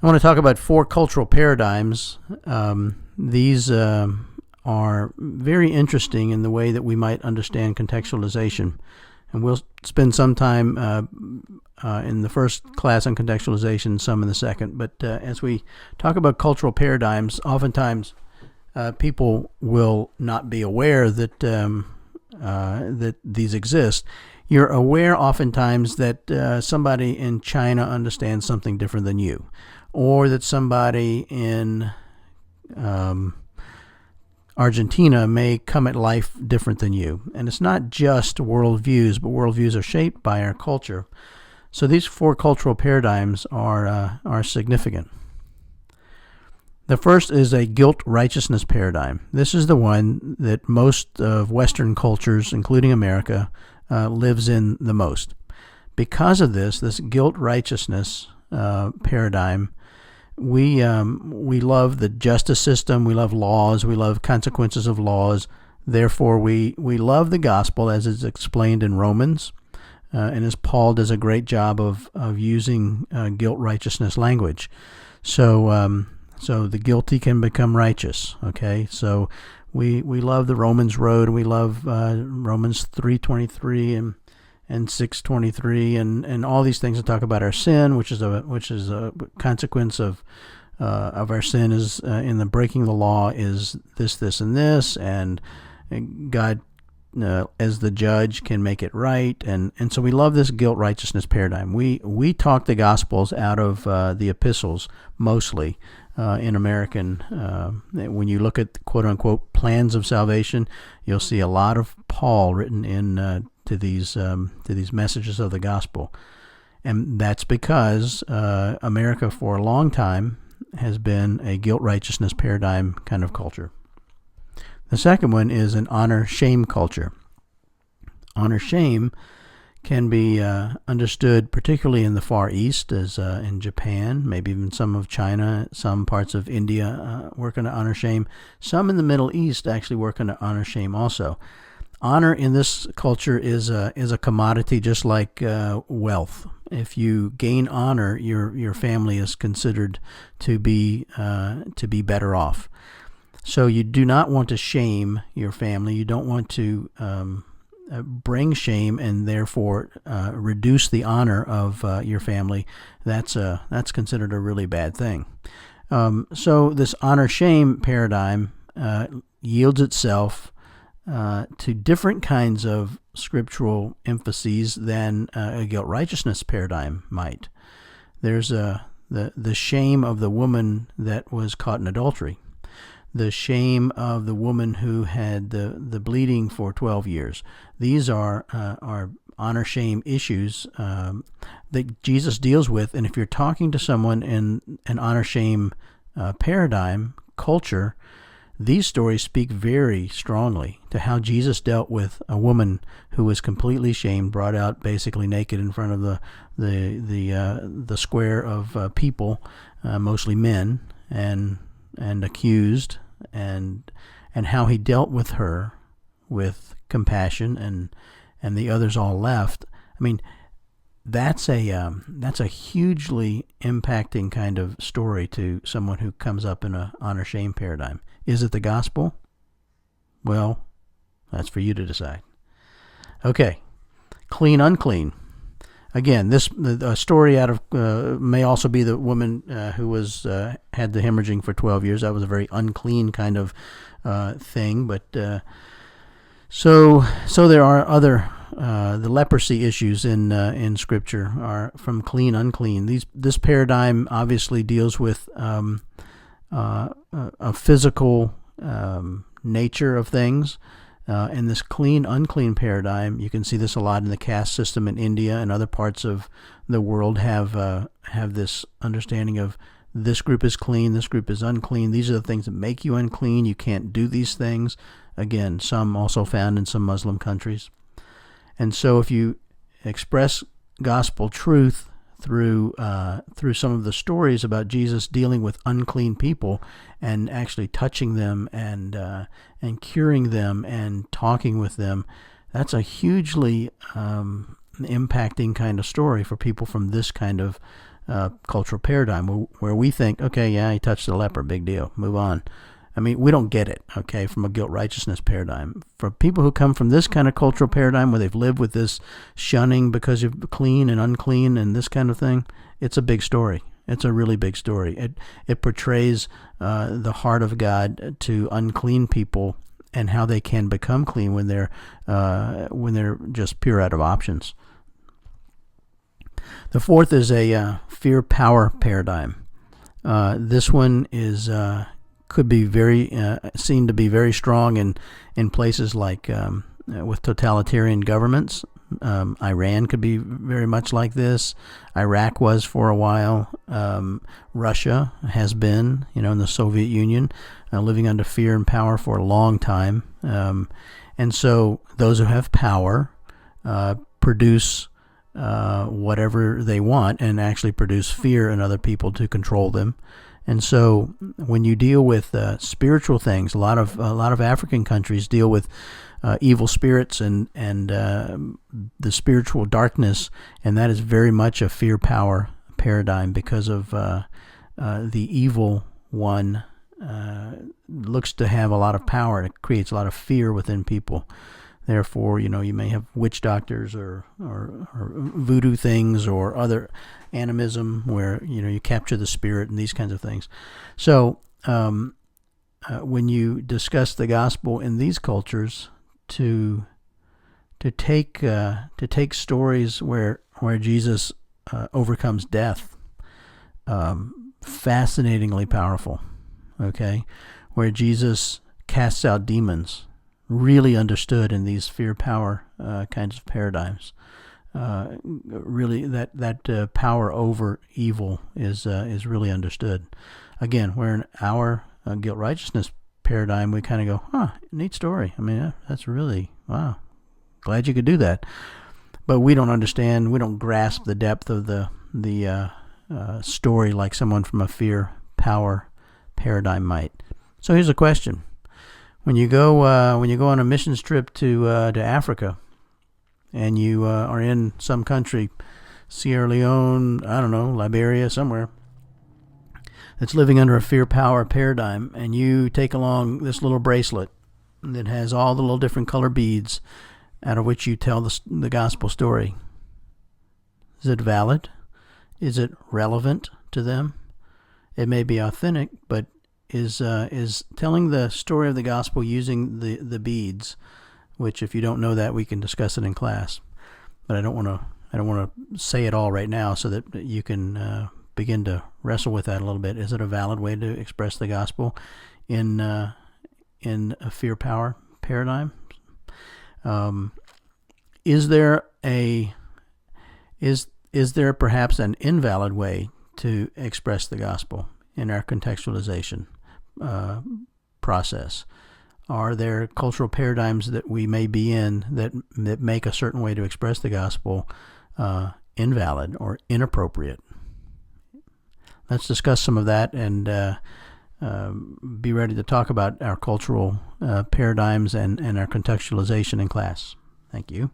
I want to talk about four cultural paradigms. These are very interesting in the way that we might understand contextualization. And we'll spend some time in the first class on contextualization, some in the second. But as we talk about cultural paradigms, oftentimes people will not be aware that that these exist. You're aware oftentimes that somebody in China understands something different than you, or that somebody in Argentina may come at life different than you. And it's not just worldviews, but worldviews are shaped by our culture. So these four cultural paradigms are significant. The first is a guilt righteousness paradigm. This is the one that most of Western cultures, including America, lives in the most. Because of this guilt righteousness paradigm, we love the justice system, we love laws, we love consequences of laws. Therefore, we love the gospel as it's explained in Romans, and as Paul does a great job of using guilt righteousness language. So the guilty can become righteous. Okay, so we love the Romans road. We love Romans 3:23 and 6:23 and all these things that talk about our sin, which is a consequence of our sin is in the breaking the law is this, and this, and God as the judge can make it right, and so we love this guilt righteousness paradigm. We talk the Gospels out of the epistles mostly. In American, when you look at quote unquote plans of salvation, you'll see a lot of Paul written in to these messages of the gospel, and that's because America for a long time has been a guilt righteousness paradigm kind of culture. The second one is an honor shame culture. Honor shame can be understood particularly in the Far East, as in Japan, maybe even some of China, some parts of India work on honor shame. Some in the Middle East actually work on honor shame also. Honor in this culture is a commodity, just like wealth. If you gain honor, your family is considered to be better off. So you do not want to shame your family. You don't want to bring shame and therefore reduce the honor of your family. That's considered a really bad thing. So this honor-shame paradigm yields itself to different kinds of scriptural emphases than a guilt-righteousness paradigm might. There's the shame of the woman that was caught in adultery, the shame of the woman who had the bleeding for 12 years. These are honor-shame issues that Jesus deals with. And if you're talking to someone in an honor-shame paradigm, culture, these stories speak very strongly to how Jesus dealt with a woman who was completely shamed, brought out basically naked in front of the square of people, mostly men, and accused, and how he dealt with her with compassion, and the others all left. I mean, that's a hugely impacting kind of story to someone who comes up in a honor shame paradigm. Is it the gospel? Well, that's for you to decide. Okay, clean unclean. Again, the story out of may also be the woman who was had the hemorrhaging for 12 years. That was a very unclean kind of thing. But so there are other the leprosy issues in Scripture are from clean unclean. This paradigm obviously deals with a physical nature of things. In this clean, unclean paradigm, you can see this a lot in the caste system in India and other parts of the world have this understanding of this group is clean, this group is unclean. These are the things that make you unclean. You can't do these things. Again, some also found in some Muslim countries. And so if you express gospel truth through some of the stories about Jesus dealing with unclean people and actually touching them and curing them and talking with them, that's a hugely impacting kind of story for people from this kind of cultural paradigm where we think, okay, yeah, he touched the leper, big deal, move on. I mean, we don't get it, okay, from a guilt righteousness paradigm. For people who come from this kind of cultural paradigm where they've lived with this shunning because of clean and unclean and this kind of thing, it's a big story. It's a really big story. It portrays the heart of God to unclean people and how they can become clean when they're just pure out of options. The fourth is a fear-power paradigm. This one is could be very seen to be very strong in places like with totalitarian governments. Iran could be very much like this. Iraq was for a while. Russia has been, in the Soviet Union, living under fear and power for a long time. And so those who have power produce whatever they want and actually produce fear in other people to control them. And so when you deal with spiritual things, a lot of African countries deal with evil spirits and the spiritual darkness, and that is very much a fear-power paradigm because of the evil one looks to have a lot of power. It creates a lot of fear within people. Therefore, you may have witch doctors or voodoo things or other animism where, you capture the spirit and these kinds of things. So when you discuss the gospel in these cultures, to take stories where Jesus overcomes death, fascinatingly powerful, okay, where Jesus casts out demons, really understood in these fear-power kinds of paradigms. Really, that power over evil is really understood. Again, where in our guilt righteousness paradigm, we kind of go, neat story. I mean, that's really, wow, glad you could do that. But we don't understand, we don't grasp the depth of the story like someone from a fear-power paradigm might. So here's a question. When you go on a missions trip to Africa, and you are in some country, Sierra Leone, I don't know, Liberia, somewhere, that's living under a fear-power paradigm, and you take along this little bracelet that has all the little different color beads out of which you tell the gospel story. Is it valid? Is it relevant to them? It may be authentic, but is telling the story of the gospel using the beads, which if you don't know that, we can discuss it in class. But I don't want to say it all right now so that you can begin to wrestle with that a little bit. Is it a valid way to express the gospel in a fear-power paradigm? Is there perhaps an invalid way to express the gospel in our contextualization process? Are there cultural paradigms that we may be in that make a certain way to express the gospel invalid or inappropriate? Let's discuss some of that and be ready to talk about our cultural paradigms and our contextualization in class. Thank you.